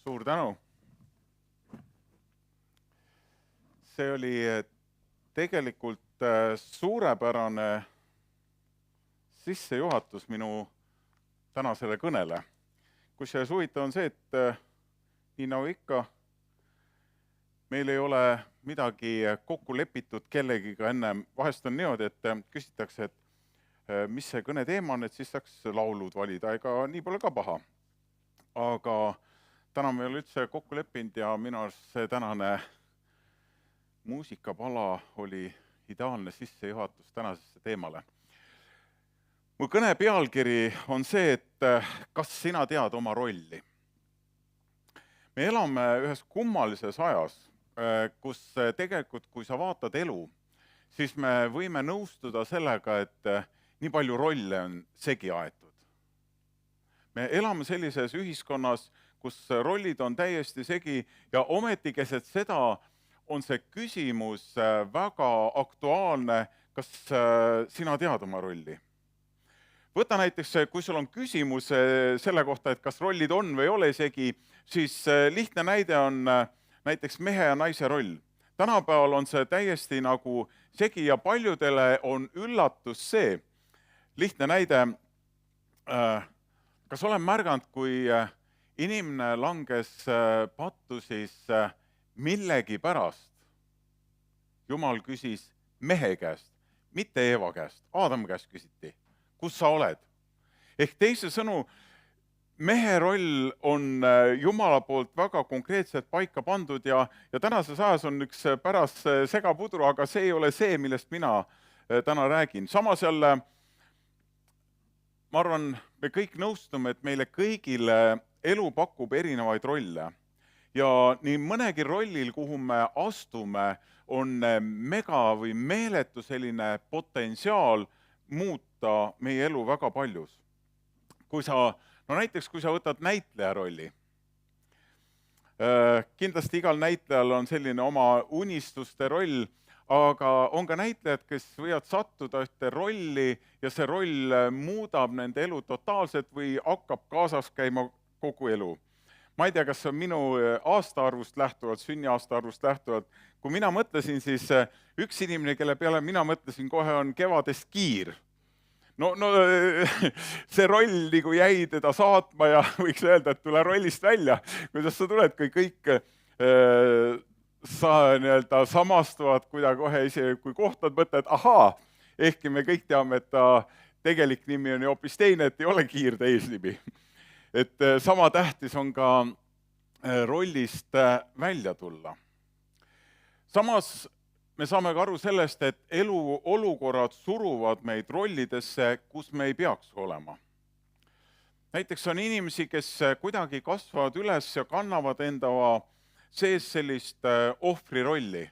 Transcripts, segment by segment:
Suur tänu. See oli tegelikult suurepärane sissejuhatus minu tänasele kõnele. Kusjuures huvitav on see, et nii nagu ikka, meil ei ole midagi kokku lepitud kellegiga enne. Vahest on niimoodi, et küsitakse, et mis see kõne teema on, et siis saaks laulud valida. Ega nii pole ka paha. Aga täna me ei ole üldse kokku leppinud ja minu arust see tänane muusikapala oli ideaalne sissejuhatus tänasesse teemale. Mu kõne pealkiri on see, et kas sina tead oma rolli? Me elame ühes kummalises ajas, kus tegelikult, kui sa vaatad elu, siis me võime nõustuda sellega, et nii palju rolle on segi aetud. Me elame sellises ühiskonnas, kus rollid on täiesti segi ja ometi keset seda on see küsimus väga aktuaalne, kas sina tead oma rolli. Võta näiteks, kui sul on küsimus selle kohta, et kas rollid on või ei ole segi, siis lihtne näide on näiteks mehe ja naise roll. Tänapäeval on see täiesti nagu segi ja paljudele on üllatus see. Lihtne näide, kas olen märganud, kui inimene langes pattu, siis millegi pärast Jumal küsis mehe käest, mitte Eeva käest, Aadami käest küsiti, kus sa oled. Ehk teise sõnu, mehe roll on Jumala poolt väga konkreetselt paika pandud ja tänases ajas on üks pärast segapudru, aga see ei ole see, millest mina täna räägin. Samas jälle, ma arvan, me kõik nõustume, et meile kõigile elu pakub erinevaid rolle. Ja nii mõnegi rollil, kuhu me astume, on mega või meeletu selline potentsiaal muuta meie elu väga paljus. Näiteks, kui sa võtad näitleja rolli, kindlasti igal näitlejal on selline oma unistuste roll, aga on ka näitlejad, kes võivad sattuda ühte rolli ja see roll muudab nende elu totaalselt või hakkab kaasas käima kogu elu. Ma ei tea, kas see on minu aastaarvust lähtuvalt, sünniaastaarvust lähtuvalt. Kui mina mõtlesin, siis üks inimene, kelle peale mina mõtlesin kohe, on Kevadest Kiir. No see roll nagu jäi teda saatma ja võiks öelda, et tule rollist välja. Kuidas sa tuled, kui kõik samastuvad, kohe isegi, kui kohtad mõtled, ahaa, ehkki me kõik teame, et ta tegelik nimi on hoopis teine, et ei ole Kiir täisnimi. Et sama tähtis on ka rollist välja tulla. Samas me saame ka aru sellest, et elu olukorrad suruvad meid rollidesse, kus me ei peaks olema. Näiteks on inimesi, kes kuidagi kasvavad üles ja kannavad enda sees sellist ohvri rolli.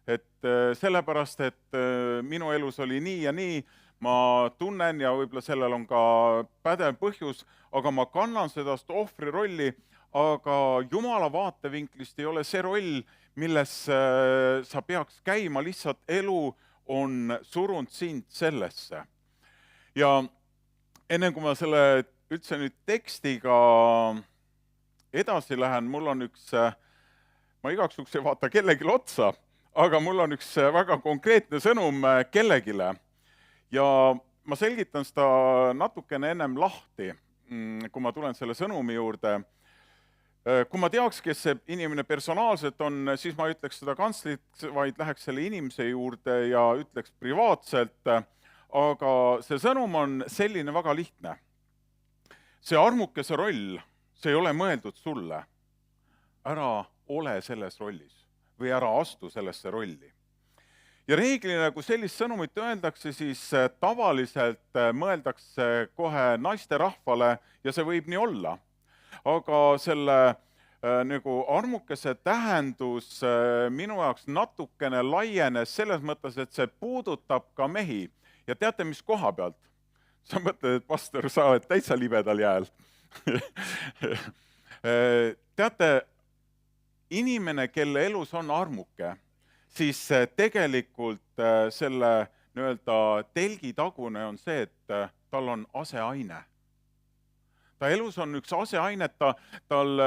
Et sellepärast, et minu elus oli nii ja nii, ma tunnen ja võib-olla sellel on ka pädev põhjus, aga ma kannan sedast ohvri rolli, aga Jumala vaatevinklist ei ole see roll, milles sa peaks käima, lihtsalt elu on surunud sind sellesse. Ja enne kui ma selle üldse nüüd tekstiga edasi lähen, mul on üks, ma igaks juhuks ei vaata kellelegi otsa, aga mul on üks väga konkreetne sõnum kellegile. Ja ma selgitan seda natukene ennem lahti, kui ma tulen selle sõnumi juurde. Kui ma teaks, kes see inimene personaalselt on, siis ma ei ütleks seda kantslit, vaid läheks selle inimese juurde ja ütleks privaatselt. Aga see sõnum on selline väga lihtne. See armukese roll, see ei ole mõeldud sulle. Ära ole selles rollis või ära astu sellesse rolli. Ja reeglina, kui sellist sõnumit öeldakse, siis tavaliselt mõeldakse kohe naisterahvale ja see võib nii olla. Aga selle nagu armukese tähendus minu jaoks natukene laienes selles mõttes, et see puudutab ka mehi. Ja teate, mis koha pealt? Sa mõtled, et pastor, sa oled täitsa libedal jääl. Teate, inimene, kelle elus on armuke, siis tegelikult selle telgi tagune on see, et tal on aseaine. ta elus on üks aseaine, tal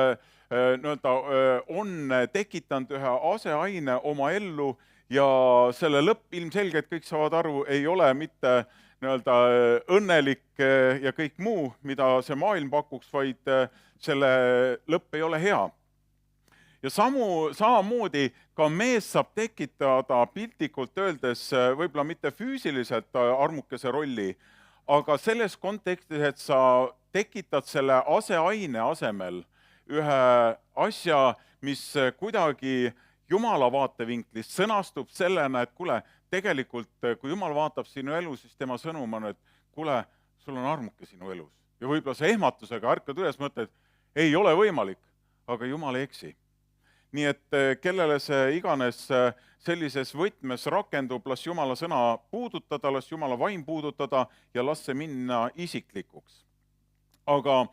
on tekitanud ühe aseaine oma ellu ja selle lõpp ilmselgelt kõik saavad aru, ei ole mitte õnnelik ja kõik muu, mida see maailm pakuks, vaid selle lõpp ei ole hea. Ja samamoodi ka mees saab tekitada piltlikult öeldes võib-olla mitte füüsiliselt armukese rolli, aga selles kontekstis, et sa tekitad selle aseaine asemel ühe asja, mis kuidagi Jumala vaatevinklist sõnastub sellena, et kuule, tegelikult kui Jumal vaatab sinu elu, siis tema sõnum on, et kuule, sul on armuke sinu elus. Ja võib-olla sa ehmatusega ärkad üles, mõtled, ei ole võimalik, aga Jumal ei eksi. Nii et kellele see iganes sellises võtmes rakendub, las Jumala sõna puudutada, las Jumala vaim puudutada ja las see minna isiklikuks. Aga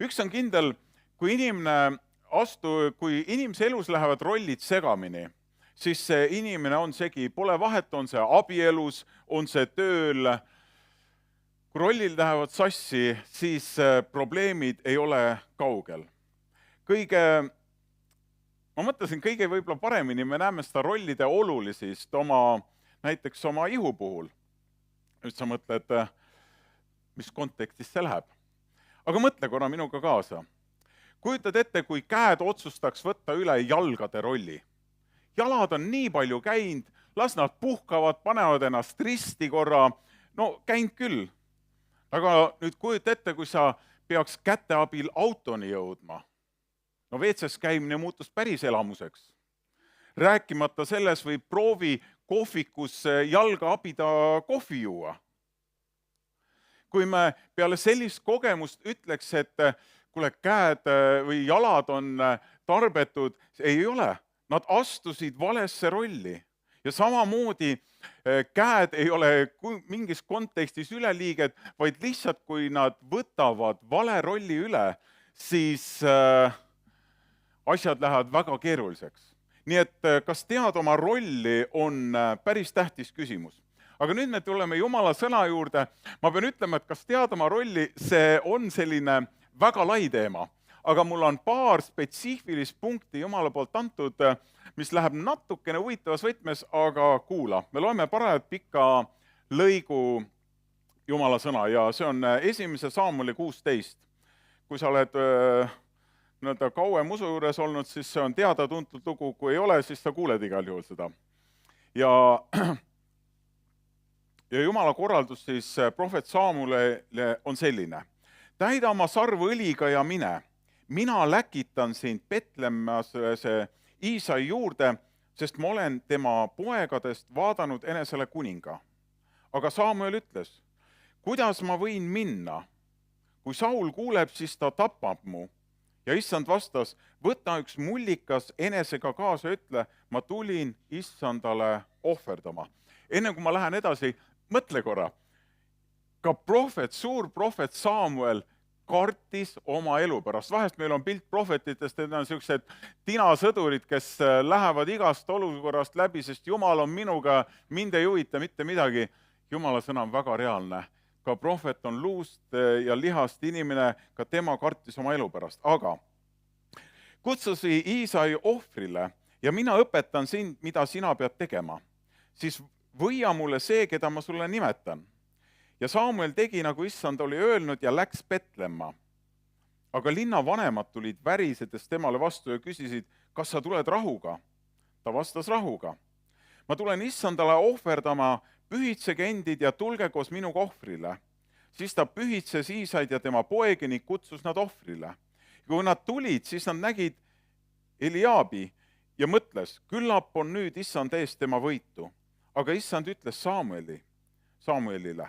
üks on kindel, kui inimese elus lähevad rollid segamini, siis see inimene on segi, pole vahet, on see abielus, on see tööl. Kui rollid lähevad sassi, siis probleemid ei ole kaugel. Ma mõtlesin, kõige võib-olla paremini me näeme seda rollide olulisist näiteks oma ihu puhul. Nüüd sa mõtled, mis kontekstis see läheb. Aga mõtle korra minuga kaasa. Kujutad ette, kui käed otsustaks võtta üle jalgade rolli. Jalad on nii palju käinud, las nad puhkavad, panevad ennast risti korra. No käinud küll. Aga nüüd kujuta ette, kui sa peaks käte abil autoni jõudma. No WC-s käimine muutus päris elamuseks. Rääkimata selles või proovi kohvikus jalga abida kohvi juua. Kui me peale sellist kogemust ütleks, et kuule, käed või jalad on tarbetud, ei ole. Nad astusid valesse rolli. Ja samamoodi käed ei ole mingis kontekstis üleliiged, vaid lihtsalt kui nad võtavad vale rolli üle, siis asjad lähevad väga keeruliseks. Nii et kas tead oma rolli on päris tähtis küsimus. Aga nüüd me tuleme Jumala sõna juurde. Ma pean ütlema, et kas tead oma rolli, see on selline väga lai teema. Aga mul on paar spetsiifilist punkti Jumala poolt antud, mis läheb natukene huvitavas võtmes, aga kuula. Me loeme parajalt pikka lõigu Jumala sõna ja see on 1. Saamuli 16. Kui sa oled kauem usu juures olnud, siis see on teada-tuntud lugu, kui ei ole, siis sa kuuled igal juhul seda. Ja Jumala korraldus siis prohvet Saamulile on selline. Täida oma sarv õliga ja mine. Mina läkitan sind Betlemmase Iisai juurde, sest ma olen tema poegadest vaadanud enesele kuninga. Aga Saamuel ütles, kuidas ma võin minna? Kui Saul kuuleb, siis ta tapab mu. Ja issand vastas, võta üks mullikas enesega kaasa, ütle, ma tulin issandale ohverdama. Enne kui ma lähen edasi, mõtle korra. Ka suur prohvet Saamuel kartis oma elu pärast. Vahest meil on pilt prohvetitest, et on sellised tinasõdurid, kes lähevad igast olukorrast läbi, sest Jumal on minuga, mind ei huvita mitte midagi. Jumala sõna on väga reaalne. Ka prohvet on luust ja lihast inimene, ka tema kartis oma elu pärast. Aga kutsusi Iisai ohvrile ja mina õpetan sind, mida sina pead tegema. Siis võia mulle see, keda ma sulle nimetan. Ja Saamuel tegi, nagu issand oli öelnud ja läks Betlemma. Aga linna vanemad tulid värisedes temale vastu ja küsisid, kas sa tuled rahuga? Ta vastas rahuga. Ma tulen issandale ohverdama, pühitsege endid ja tulge koos minuga ohvrile. Siis ta pühitses Iisaid ja tema poegi ning kutsus nad ohvrile. Kui nad tulid, siis nad nägid Eliabi ja mõtles, küllap on nüüd issand eest tema võitu. Aga issand ütles Saamuelile,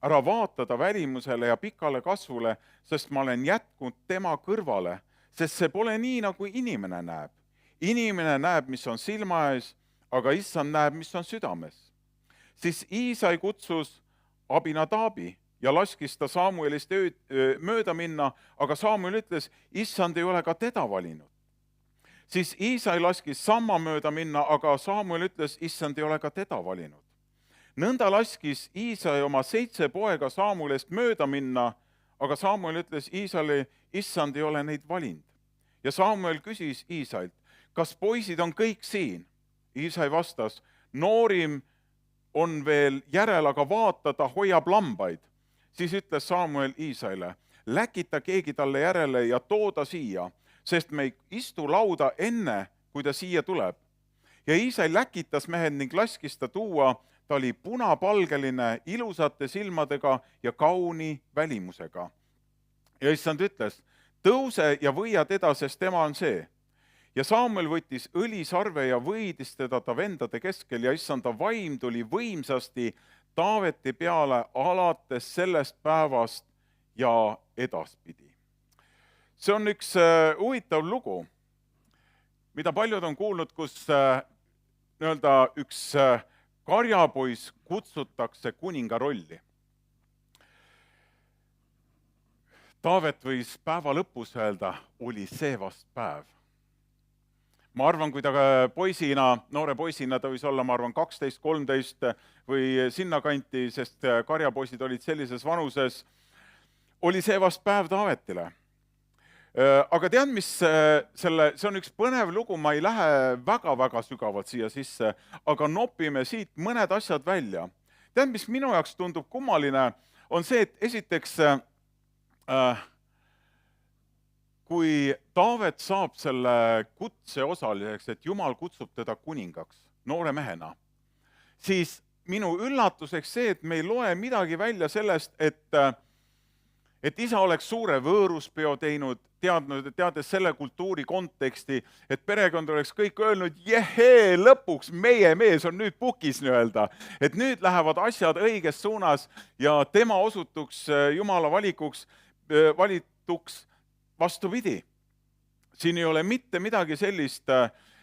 ära vaata ta välimusele ja pikale kasvule, sest ma olen jätkunud tema kõrvale, sest see pole nii, nagu inimene näeb. Inimene näeb, mis on silma ees, aga issand näeb, mis on südames. Siis Iisai kutsus Abinadabi ja laskis ta Saamuelist mööda minna, aga Saamuel ütles, issand ei ole ka teda valinud. Siis Iisai laskis samma mööda minna, aga Saamuel ütles, issand ei ole ka teda valinud. Nõnda laskis Iisai oma 7 poega Saamuelist mööda minna, aga Samuel ütles Iisale, issand ei ole neid valinud. Ja Samuel küsis Iisailt, kas poisid on kõik siin? Iisai vastas, noorim on veel järel, aga vaata, ta hoiab lambaid. Siis ütles Samuel Iisaile, läkita keegi talle järele ja tooda siia, sest me ei istu lauda enne, kui ta siia tuleb. Ja Iisai läkitas mehed ning laskis ta tuua, ta oli punapalgeline, ilusate silmadega ja kauni välimusega. Ja issand ütles, tõuse ja võia teda, sest tema on see. Ja Samuel võttis õlisarve ja võidis teda ta vendade keskel ja issanda vaim tuli võimsasti Taaveti peale alates sellest päevast ja edaspidi. See on üks huvitav lugu, mida paljud on kuulnud, kus üks karjapoiss kutsutakse kuninga rolli. Taavet võis päeva lõpus öelda, oli see vast päev. Ma arvan, kui ta poisina, noore poisina, ta võis olla, 12, 13 või sinna kanti, sest karjapoisid olid sellises vanuses, oli see vast päev Taavetile. Aga tead, mis see on üks põnev lugu, ma ei lähe väga-väga sügavalt siia sisse, aga nopime siit mõned asjad välja. Tead, mis minu jaoks tundub kummaline, on see, et esiteks kui Taavet saab selle kutse osaliseks, et Jumal kutsub teda kuningaks noore mehena, siis minu üllatuseks see, et me ei loe midagi välja sellest, et isa oleks suure võõruspeo teinud, teades selle kultuuri konteksti, et perekond oleks kõik öelnud, jehee, lõpuks meie mees on nüüd pukis nii-öelda, et nüüd lähevad asjad õiges suunas ja tema osutuks Jumala valituks vastupidi. Siin ei ole mitte midagi sellist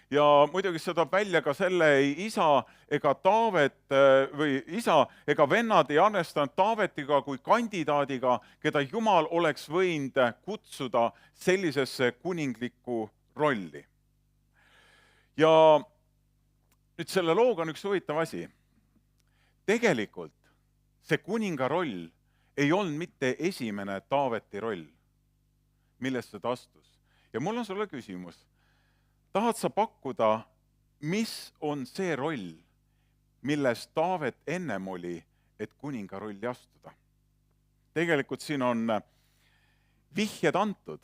ja muidugi see toob välja ka selle ei isa ega Taavet või isa ega vennad ei arvestanud Taavetiga kui kandidaadiga, keda Jumal oleks võinud kutsuda sellisesse kuninglikku rolli. Ja nüüd selle looga on üks huvitav asi. Tegelikult see kuninga roll ei olnud mitte esimene Taaveti roll, millest ta astus. Ja mul on sulle küsimus, tahad sa pakkuda, mis on see roll, milles Taavet ennem oli, et kuninga rolli astuda? Tegelikult siin on vihjed antud,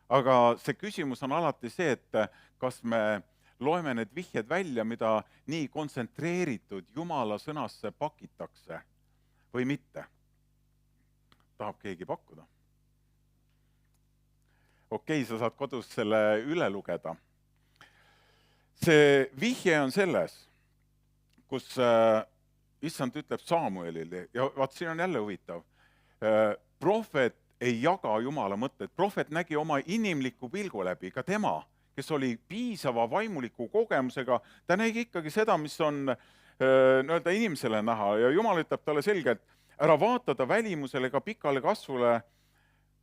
aga see küsimus on alati see, et kas me loeme need vihjed välja, mida nii kontsentreeritud Jumala sõnasse pakitakse või mitte. Tahab keegi pakkuda? Okei, sa saad kodus selle üle lugeda. See vihje on selles, kus issand ütleb Samuelile, ja vaat siin on jälle huvitav, prohvet ei jaga Jumala mõtted, prohvet nägi oma inimliku pilgu läbi, ka tema, kes oli piisava vaimuliku kogemusega, ta nägi ikkagi seda, mis on inimesele näha ja Jumal ütleb talle selgelt, ära vaatada välimusele ega pikale kasvule,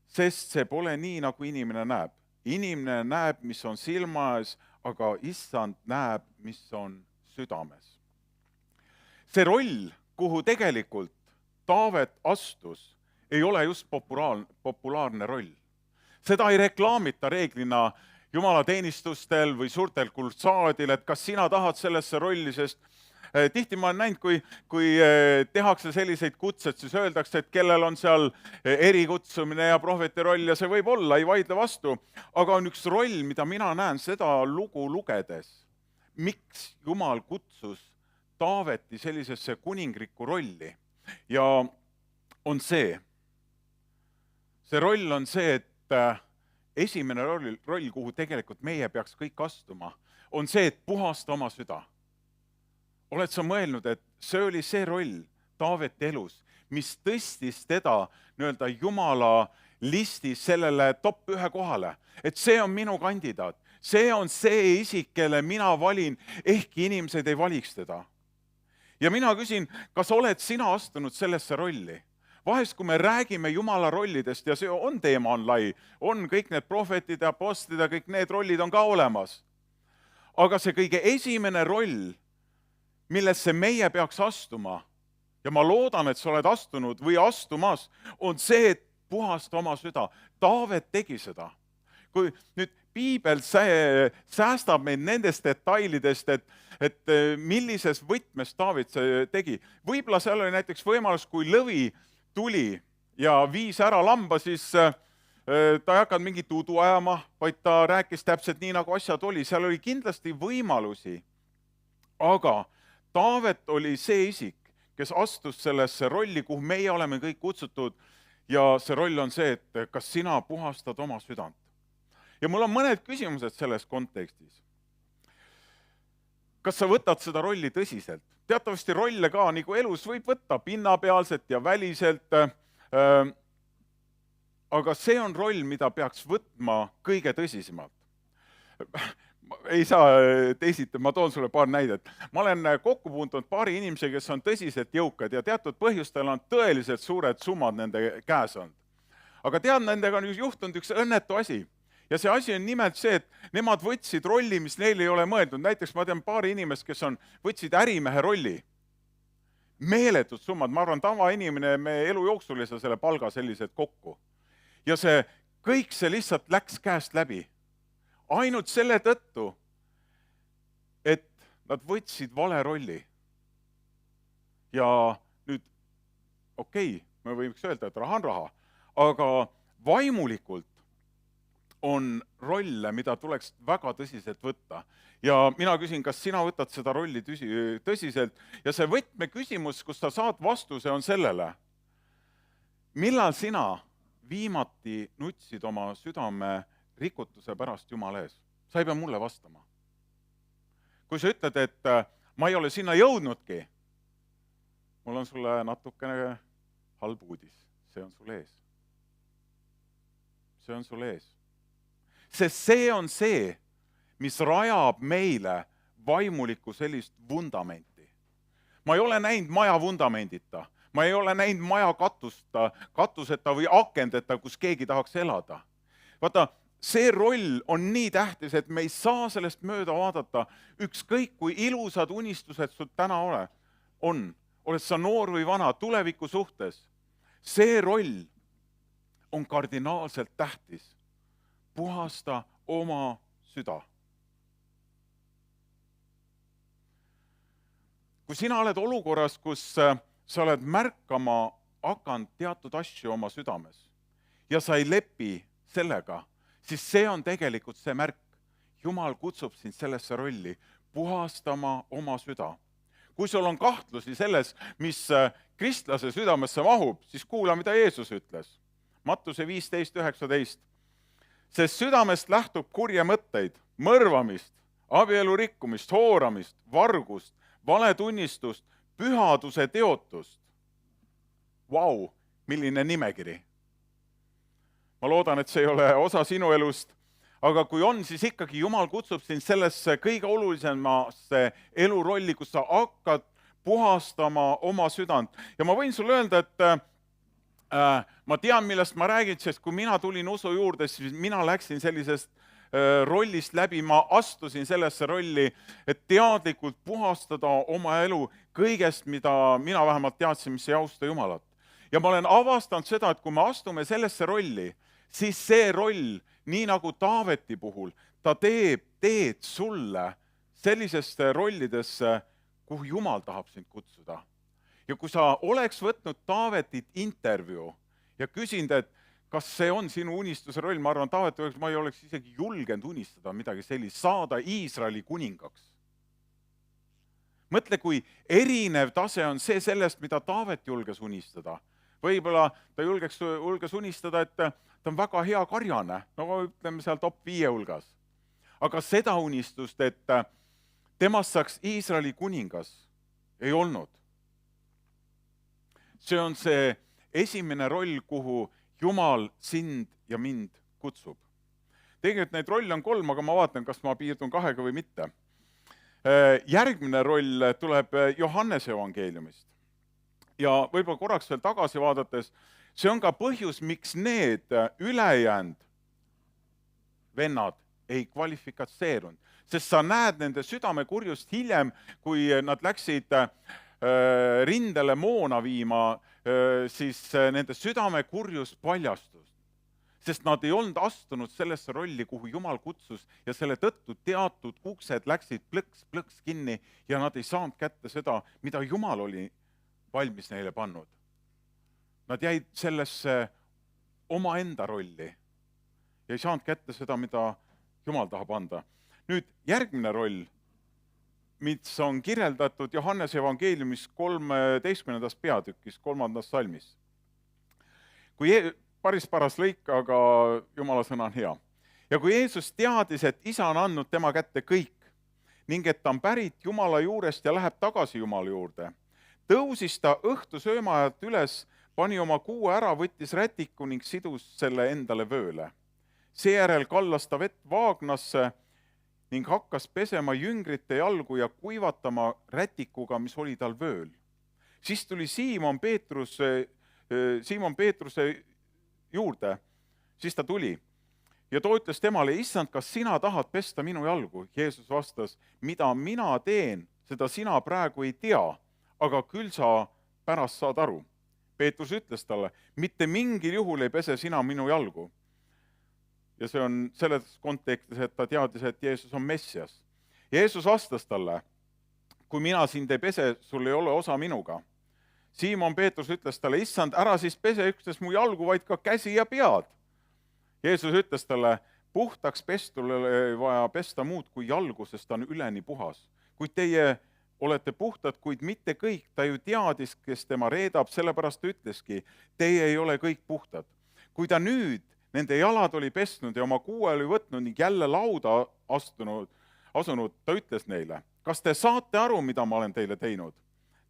sest see pole nii, nagu inimene näeb. Inimene näeb, mis on silma ees, aga issand näeb, mis on südames. See roll, kuhu tegelikult Taavet astus, ei ole just populaarne roll. Seda ei reklaamita reeglina jumalateenistustel või suurtel kuldsaadil, et kas sina tahad sellesse rolli, sest tihti ma olen näinud, kui tehakse selliseid kutsed, siis öeldakse, et kellel on seal erikutsumine ja prohveti roll ja see võib olla, ei vaidle vastu. Aga on üks roll, mida mina näen seda lugu lugedes. Miks Jumal kutsus Taaveti sellisesse kuningrikku rolli? Ja on see roll on see, et esimene roll, kuhu tegelikult meie peaks kõik astuma, on see, et puhasta oma süda. Oled sa mõelnud, et see oli see roll Taaveti elus, mis tõstis teda Jumala listis sellele top 1 kohale, et see on minu kandidaat, see on see isik, kelle mina valin, ehkki inimesed ei valiks teda. Ja mina küsin, kas oled sina astunud sellesse rolli? Vahest, kui me räägime Jumala rollidest, ja see on teema on lai, on kõik need prohvetid ja apostlid ja kõik need rollid on ka olemas. Aga see kõige esimene roll, millesse meie peaks astuma, ja ma loodan, et sa oled astunud või astumas, on see, et puhasta oma süda. Taavet tegi seda. Kui nüüd piibel säästab meid nendest detailidest, et millises võtmes Taavet see tegi. Võib-olla seal oli näiteks võimalus, kui lõvi tuli ja viis ära lamba, siis ta ei hakanud mingit udu ajama, vaid ta rääkis täpselt nii, nagu asjad oli. Seal oli kindlasti võimalusi, aga Taavet oli see isik, kes astus sellesse rolli, kuhu meie oleme kõik kutsutud, ja see roll on see, et kas sina puhastad oma südant. Ja mul on mõned küsimused selles kontekstis. Kas sa võtad seda rolli tõsiselt? Teatavasti rolle ka nagu elus võib võtta pinnapealselt ja väliselt, aga see on roll, mida peaks võtma kõige tõsisemalt. Ei saa teisiti, ma toon sulle paar näidet. Ma olen kokku puutunud paari inimesega, kes on tõsiselt jõukad ja teatud põhjustel on tõeliselt suured summad nende käes olnud. Aga tead, nendega on juhtunud üks õnnetu asi. Ja see asi on nimelt see, et nemad võtsid rolli, mis neil ei ole mõeldud. Näiteks ma tean paari inimest, kes võtsid ärimehe rolli. Meeletud summad, ma arvan, tavainimene me elu jooksul ei saa selle palga sellised kokku. Ja kõik see lihtsalt läks käest läbi. Ainult selle tõttu, et nad võtsid vale rolli. Ja nüüd, okei, me võiks öelda, et raha on raha, aga vaimulikult on rolle, mida tuleks väga tõsiselt võtta. Ja mina küsin, kas sina võtad seda rolli tõsiselt? Ja see võtmeküsimus, kus sa saad vastuse, on sellele. Millal sina viimati nutsid oma südame rikutuse pärast Jumala ees? Sa ei pea mulle vastama. Kui sa ütled, et ma ei ole sinna jõudnudki, mul on sulle natukene halb uudis. See on sul ees. See on sul ees. Sest see on see, mis rajab meile vaimulikku sellist vundamenti. Ma ei ole näinud maja vundamendita. Ma ei ole näinud maja katuseta või akendeta, kus keegi tahaks elada. Vaata, see roll on nii tähtis, et me ei saa sellest mööda vaadata. Ükskõik kui ilusad unistused sul täna on. Oled sa noor või vana tuleviku suhtes. See roll on kardinaalselt tähtis. Puhasta oma süda. Kui sina oled olukorras, kus sa oled märkama hakanud teatud asju oma südames ja sa ei lepi sellega, siis see on tegelikult see märk. Jumal kutsub sind sellesse rolli puhastama oma süda. Kui sul on kahtlusi selles, mis kristlase südamesse mahub, siis kuula, mida Jeesus ütles. Mattuse 15:19. Sest südamest lähtub kurje mõtteid, mõrvamist, abielu rikkumist, hooramist, vargust, valetunnistust, pühaduse teotust. Vau, milline nimekiri. Ma loodan, et see ei ole osa sinu elust, aga kui on, siis ikkagi Jumal kutsub sind sellesse kõige olulisemasse elurolli, kus sa hakkad puhastama oma südant. Ja ma võin sulle öelda, et ma tean, millest ma räägin, sest kui mina tulin usu juurde, siis mina läksin sellisest rollist läbi, ma astusin sellesse rolli, et teadlikult puhastada oma elu kõigest, mida mina vähemalt teadsin, mis ei austa Jumalat. Ja ma olen avastanud seda, et kui me astume sellesse rolli, siis see roll, nii nagu Taaveti puhul, ta teeb teed sulle sellisesse rollidesse, kuhu Jumal tahab sind kutsuda. Ja kui sa oleks võtnud Taavetit intervjuu ja küsinud, et kas see on sinu unistuse roll, ma arvan, Taavet, ma ei oleks isegi julgenud unistada midagi sellist, saada Iisraeli kuningaks. Mõtle, kui erinev tase on see sellest, mida Taavet julges unistada. Võib-olla ta julges unistada, et ta on väga hea karjane, no ütleme seal top 5 hulgas. Aga seda unistust, et temast saaks Iisraeli kuningas, ei olnud. See on see esimene roll, kuhu Jumal sind ja mind kutsub. Tegelikult neid rolle on 3, aga ma vaatan, kas ma piirdun 2 või mitte. Järgmine roll tuleb Johannese evangeeliumist. Ja võib-olla korraks veel tagasi vaadates, see on ka põhjus, miks need ülejäänud vennad ei kvalifikatseerunud. Sest sa näed nende südamekurjust hiljem, kui nad läksid rindele moona viima, siis nende südame kurjus paljastus. Sest nad ei olnud astunud sellesse rolli, kuhu Jumal kutsus ja selle tõttu teatud uksed läksid plõks kinni ja nad ei saanud kätte seda, mida Jumal oli valmis neile pannud. Nad jäid sellesse omaenda rolli ja ei saanud kätte seda, mida Jumal tahab anda. Nüüd järgmine roll, mis on kirjeldatud Johannese evangeeliumis 13. peatükis, 3. salmis. Kui päris paras lõik, aga Jumala sõna on hea. Ja kui Jeesus teadis, et Isa on andnud tema kätte kõik ning et ta on pärit Jumala juurest ja läheb tagasi Jumala juurde, tõusis ta õhtu söömaajalt üles, pani oma kuue ära, võttis rätiku ning sidus selle endale vööle. Seejärel kallas ta vett vaagnasse ning hakkas pesema jüngrite jalgu ja kuivatama rätikuga, mis oli tal vööl. Siis tuli Siimon Peetruse juurde, siis ta tuli ja ta ütles temale, Issand, kas sina tahad pesta minu jalgu? Jeesus vastas, mida mina teen, seda sina praegu ei tea, aga küll sa pärast saad aru. Peetrus ütles talle, mitte mingil juhul ei pese sina minu jalgu. Ja see on selles kontekstis, et ta teadis, et Jeesus on Messias. Jeesus vastas talle, kui mina sind ei pese, sul ei ole osa minuga. Siimon Peetrus ütles talle, Issand, ära siis pese üksnes mu jalgu, vaid ka käsi ja pead. Jeesus ütles talle, puhtaks pestul ei vaja pesta muud kui jalgu, sest ta on üleni puhas. Kuid teie olete puhtad, kuid mitte kõik. Ta ju teadis, kes tema reedab, sellepärast ütleski, teie ei ole kõik puhtad. Kui ta nüüd nende jalad oli pesnud ja oma kuue oli võtnud ning jälle lauda asunud, ta ütles neile, kas te saate aru, mida ma olen teile teinud?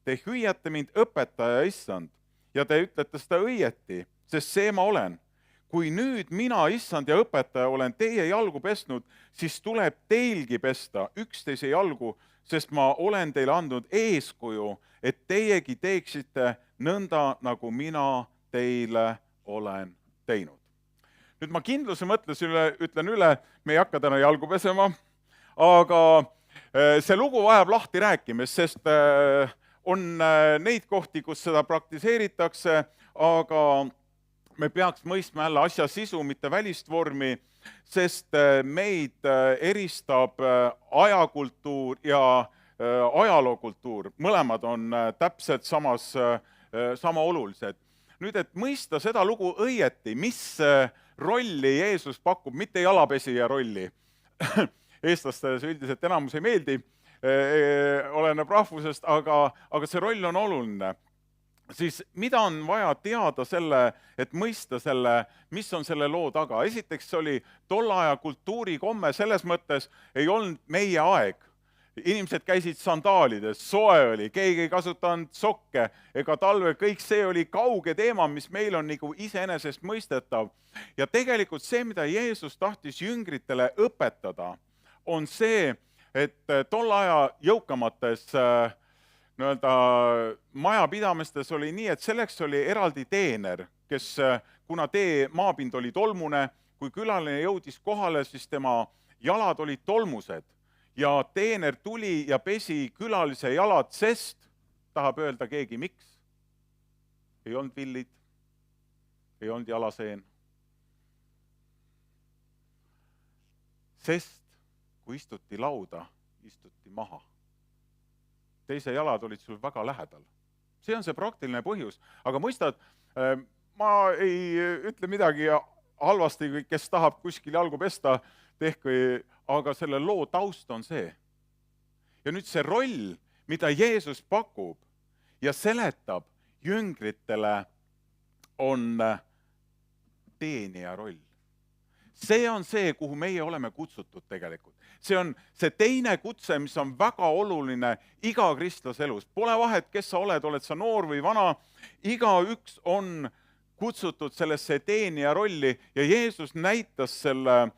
Te hüüate mind õpetaja, Issand, ja te ütlete seda õieti, sest see ma olen. Kui nüüd mina, Issand ja õpetaja, olen teie jalgu pesnud, siis tuleb teilgi pesta üksteise jalgu, sest ma olen teile andnud eeskuju, et teiegi teeksite nõnda, nagu mina teile olen teinud. Nüüd ma kindluse mõttes ütlen üle, me ei hakka täna jalgu pesema, aga see lugu vajab lahti rääkimist, sest on neid kohti, kus seda praktiseeritakse, aga me peaks mõistma jälle asja sisu, mitte välist vormi, sest meid eristab ajakultuur ja ajalookultuur. Mõlemad on täpselt sama olulised. Nüüd, et mõista seda lugu õieti, mis rolli Jeesus pakub, mitte jalapesija rolli. Eestlastele see üldiselt enamus ei meeldi, oleneb rahvusest, aga see roll on oluline. Siis mida on vaja teada et mõista mis on selle loo taga? Esiteks oli tolle aja kultuurikomme, selles mõttes ei olnud meie aeg. Inimesed käisid sandaalides, soe oli, keegi ei kasutanud sokke ega talve, kõik see oli kauge teema, mis meil on nagu iseenesest mõistetav. Ja tegelikult see, mida Jeesus tahtis jüngritele õpetada, on see, et tolle aja jõukamates majapidamistes oli nii, et selleks oli eraldi teener, kes, kuna maapind oli tolmune, kui külaline jõudis kohale, siis tema jalad olid tolmused ja teener tuli ja pesi külalise jalad, sest tahab öelda keegi, miks? Ei olnud villid, ei olnud jalaseen. Sest kui istuti lauda, istuti maha. Teise jalad olid sul väga lähedal. See on see praktiline põhjus. Aga mõistad, ma ei ütle midagi halvasti, kes tahab kuskil jalgu pesta, aga selle loo taust on see. Ja nüüd see roll, mida Jeesus pakub ja seletab jüngritele, on teenija roll. See on see, kuhu meie oleme kutsutud tegelikult. See on see teine kutse, mis on väga oluline iga kristlase elus. Pole vahet, kes sa oled sa noor või vana, igaüks on kutsutud sellesse teenija rolli ja Jeesus näitas selle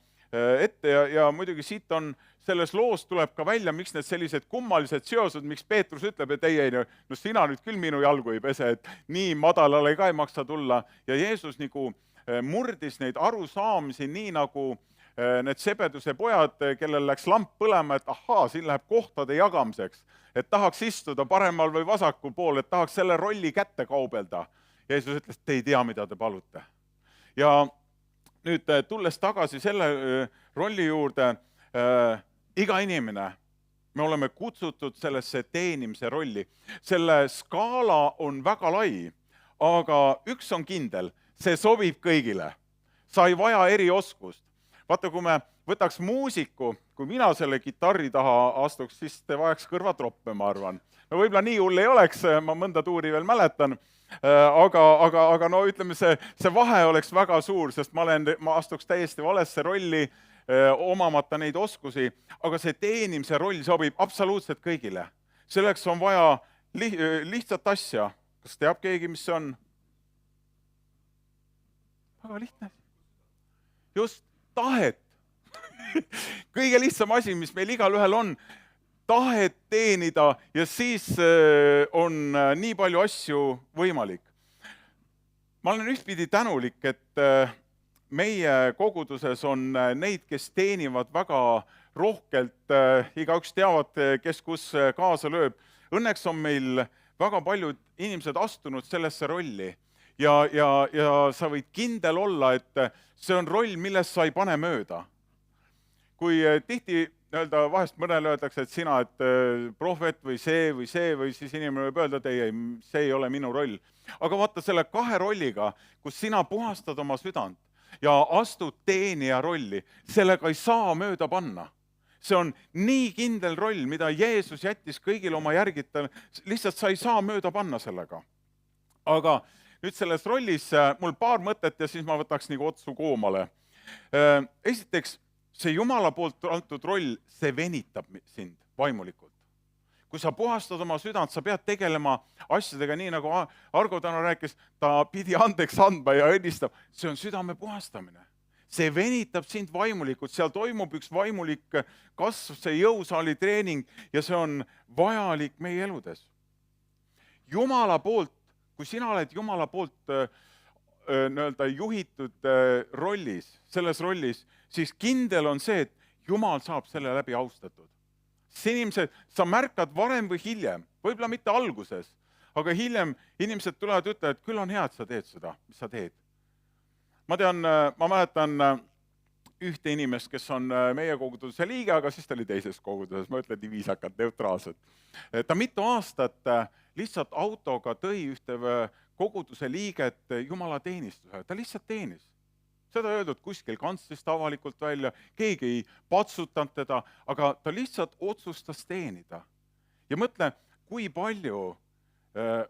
ette ja muidugi siit on, selles loos tuleb ka välja, miks need sellised kummalised seosed, miks Peetrus ütleb, et ei, no sina nüüd küll minu jalgu ei pese, et nii madalale ka ei maksa tulla ja Jeesus nagu murdis neid arusaamisi nii nagu need sebeduse pojad, kellel läks lamp põlema, et ahaa, siin läheb kohtade jagamiseks, et tahaks istuda paremal või vasakul pool, et tahaks selle rolli kätte kaubelda. Jeesus ütles, te ei tea, mida te palute. Ja nüüd tulles tagasi selle rolli juurde, iga inimene, me oleme kutsutud sellesse teenimise rolli. Selle skaala on väga lai, aga üks on kindel, see sobib kõigile. Sa ei vaja erioskust. Vaata, kui me võtaks muusiku, kui mina selle kitarri taha astuks, siis te vajaks kõrvatroppe, ma arvan. No võib-olla nii hull ei oleks, ma mõnda tuuri veel mäletan, aga no ütleme, see vahe oleks väga suur, sest ma astuks täiesti valesse rolli, omamata neid oskusi, aga see teenimise roll sobib absoluutselt kõigile. Selleks on vaja lihtsat asja. Kas teab keegi, mis see on? Väga lihtne. Just tahet. Kõige lihtsam asi, mis meil igal ühel on, tahet teenida ja siis on nii palju asju võimalik. Ma olen ühtpidi tänulik, et meie koguduses on neid, kes teenivad väga rohkelt, igaüks teavad, kes kus kaasa lööb. Õnneks on meil väga paljud inimesed astunud sellesse rolli ja sa võid kindel olla, et see on roll, millest sa ei pane mööda. Kui tihti vahest mõnele öeldakse, et sina, et prohvet või siis inimene võib öelda, et ei, see ei ole minu roll. Aga vaata selle kahe rolliga, kus sina puhastad oma südant ja astud teenija rolli, sellega ei saa mööda panna. See on nii kindel roll, mida Jeesus jättis kõigil oma järgitel, lihtsalt sa ei saa mööda panna sellega. Aga nüüd selles rollis mul paar mõtet ja siis ma võtaks nagu otsu koomale. Esiteks, see Jumala poolt antud roll, see venitab sind vaimulikult. Kui sa puhastad oma südant, sa pead tegelema asjadega nii, nagu Argo täna rääkis, ta pidi andeks andma ja õnnistab. See on südame puhastamine. See venitab sind vaimulikult, seal toimub üks vaimulik kasv, see jõusaali treening ja see on vajalik meie eludes. Jumala poolt, kui sina oled Jumala poolt juhitud rollis, selles rollis, siis kindel on see, et Jumal saab selle läbi austatud. Inimesed, sa märkad varem või hiljem, võib-olla mitte alguses, aga hiljem inimesed tulevad ja ütlevad, et küll on hea, et sa teed seda, mis sa teed. Ma mäletan ühte inimest, kes on meie koguduse liige, aga siis ta oli teises koguduses, ma ütlen nii viisakalt, neutraalselt. Ta mitu aastat lihtsalt autoga tõi ühte koguduse liiget Jumala teenistusele, ta lihtsalt teenis. Seda öeldud kuskil kantslist avalikult välja, keegi ei patsutanud teda, aga ta lihtsalt otsustas teenida. Ja mõtle, kui palju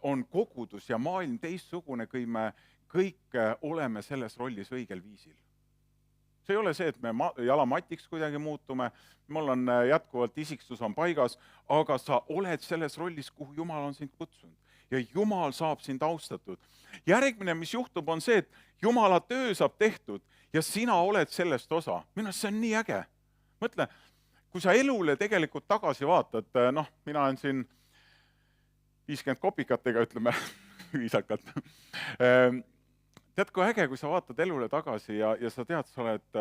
on kogudus ja maailm teistsugune, kui me kõik oleme selles rollis õigel viisil. See ei ole see, et me jalamatiks kuidagi muutume, mul on jätkuvalt isiksus on paigas, aga sa oled selles rollis, kuhu Jumal on sind kutsunud. Ja Jumal saab sind austatud. Järgmine, mis juhtub, on see, et Jumala töö saab tehtud ja sina oled sellest osa. Minu arust see on nii äge. Mõtle, kui sa elule tegelikult tagasi vaatad, mina olen siin 50 kopikatega, ütleme, viisakalt. Tead, kui äge, kui sa vaatad elule tagasi ja sa tead, sa oled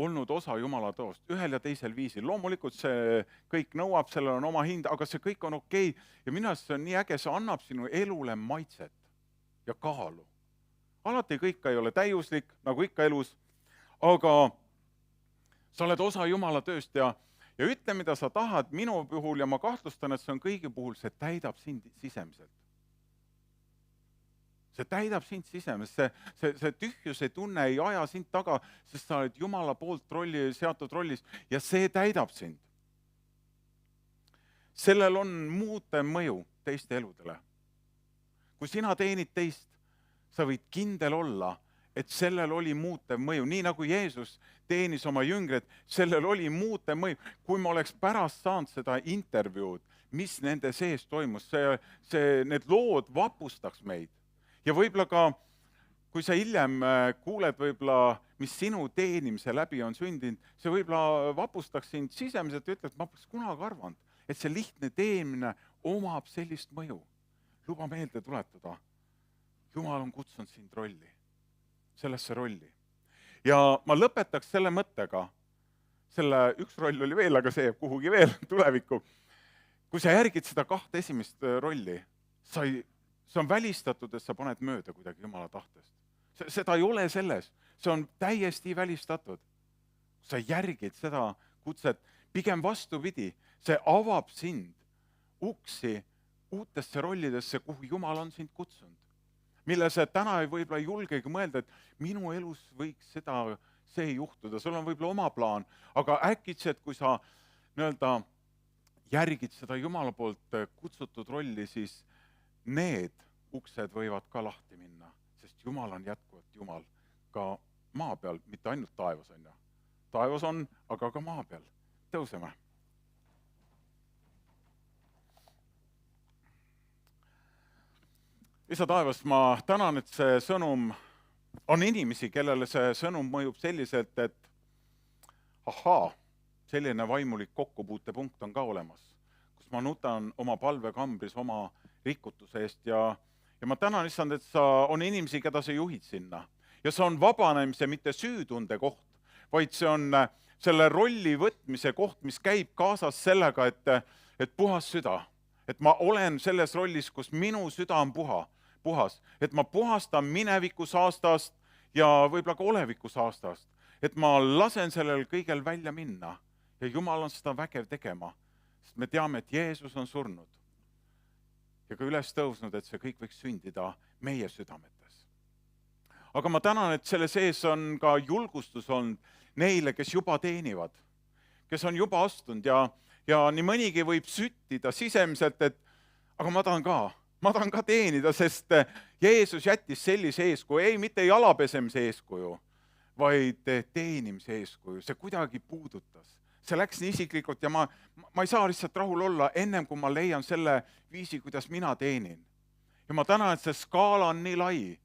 olnud osa Jumala toost, ühel ja teisel viisil. Loomulikult see kõik nõuab, sellel on oma hind, aga see kõik on okei. Ja minu arust see on nii äge, see annab sinu elule maitset ja kaalu. Alati kõik ei ole täiuslik, nagu ikka elus, aga sa oled osa Jumala tööst ja ütle, mida sa tahad minu puhul ja ma kahtlustan, et see on kõigi puhul, see täidab sind sisemiselt. See täidab sind sisemiselt, see tühjuse tunne ei aja sind taga, sest sa oled Jumala poolt seatud rollis ja see täidab sind. Sellel on muutev mõju teiste eludele. Kui sina teenid teist, sa võid kindel olla, et sellel oli muutev mõju. Nii nagu Jeesus teenis oma jüngred, sellel oli muutev mõju. Kui ma oleks pärast saanud seda intervjuud, mis nende sees toimus, need lood vapustaks meid. Ja võib-olla ka, kui sa hiljem kuuled võib-olla, mis sinu teenimise läbi on sündinud, see võib-olla vapustaks sind sisemiselt ja ütled, ma poleks kunagi arvanud, et see lihtne teenimine omab sellist mõju. Luba meelde tuletada. Jumal on kutsunud sind rolli, sellesse rolli. ja ma lõpetaks selle mõttega, selle üks roll oli veel, aga see jääb kuhugi veel tulevikku. Kui sa järgid seda 2 esimest rolli, see on välistatud, et sa paned mööda kuidagi Jumala tahtest. Seda ei ole selles, see on täiesti välistatud. Sa järgid seda kutset, pigem vastupidi, see avab sind uksi uutesse rollidesse, kuhu Jumal on sind kutsunud. Mille sa täna võib-olla ei julgegi mõelda, et minu elus võiks see juhtuda, sul on võib-olla oma plaan, aga äkitselt, kui sa järgid seda Jumala poolt kutsutud rolli, siis need uksed võivad ka lahti minna, sest Jumal on jätkuvalt Jumal ka maa peal, mitte ainult taevas on ja. Taevas on, aga ka maa peal. Tõuseme. Isa taevas, ma tänan, et see sõnum on inimesi, kellele see sõnum mõjub selliselt, et selline vaimulik kokkupuutepunkt on ka olemas, kus ma nutan oma palvekambris oma rikutuse eest ja ma tänan, issand, et on inimesi, keda sa juhid sinna. Ja see on vabanemise, mitte süütunde koht, vaid see on selle rolli võtmise koht, mis käib kaasas sellega, et puhas süda. Et ma olen selles rollis, kus minu süda on puhas. Et ma puhastan mineviku saastast ja võib-olla ka oleviku saastast. Et ma lasen sellel kõigel välja minna. Ja Jumal on seda vägev tegema. Sest me teame, et Jeesus on surnud. Ja ka üles tõusnud, et see kõik võiks sündida meie südametes. Aga ma tänan, et selle sees on ka julgustus olnud neile, kes juba teenivad. Kes on juba astunud ja nii mõnigi võib süttida sisemiselt, et aga ma tahan ka teenida, sest Jeesus jättis sellise eeskuju, ei mitte jalapesemise eeskuju, vaid teenimise eeskuju. See kuidagi puudutas. See läks nii isiklikult ja ma ei saa lihtsalt rahul olla ennem, kui ma leian selle viisi, kuidas mina teenin. Ja ma tänan, et see skaala on nii lai.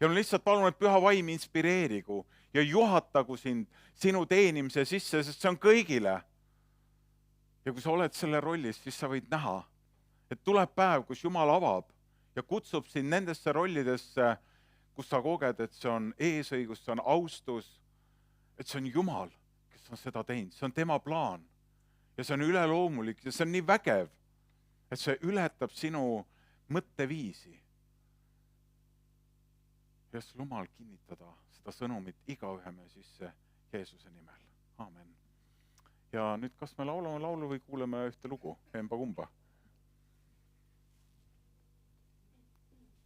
Ja ma lihtsalt palun, et Püha Vaim inspireerigu ja juhatagu sind sinu teenimise sisse, sest see on kõigile. Ja kui sa oled selle rollis, siis sa võid näha, et tuleb päev, kus Jumal avab ja kutsub sind nendesse rollidesse, kus sa koged, et see on eesõigus, see on austus, et see on Jumal, kes on seda teinud. See on tema plaan ja see on üleloomulik ja see on nii vägev, et see ületab sinu mõtteviisi. Ja Jumal kinnitada seda sõnumit igaühe me sisse Jeesuse nimel. Aamen. Ja nüüd kas me laulame laulu või kuuleme ühte lugu, emba kumba?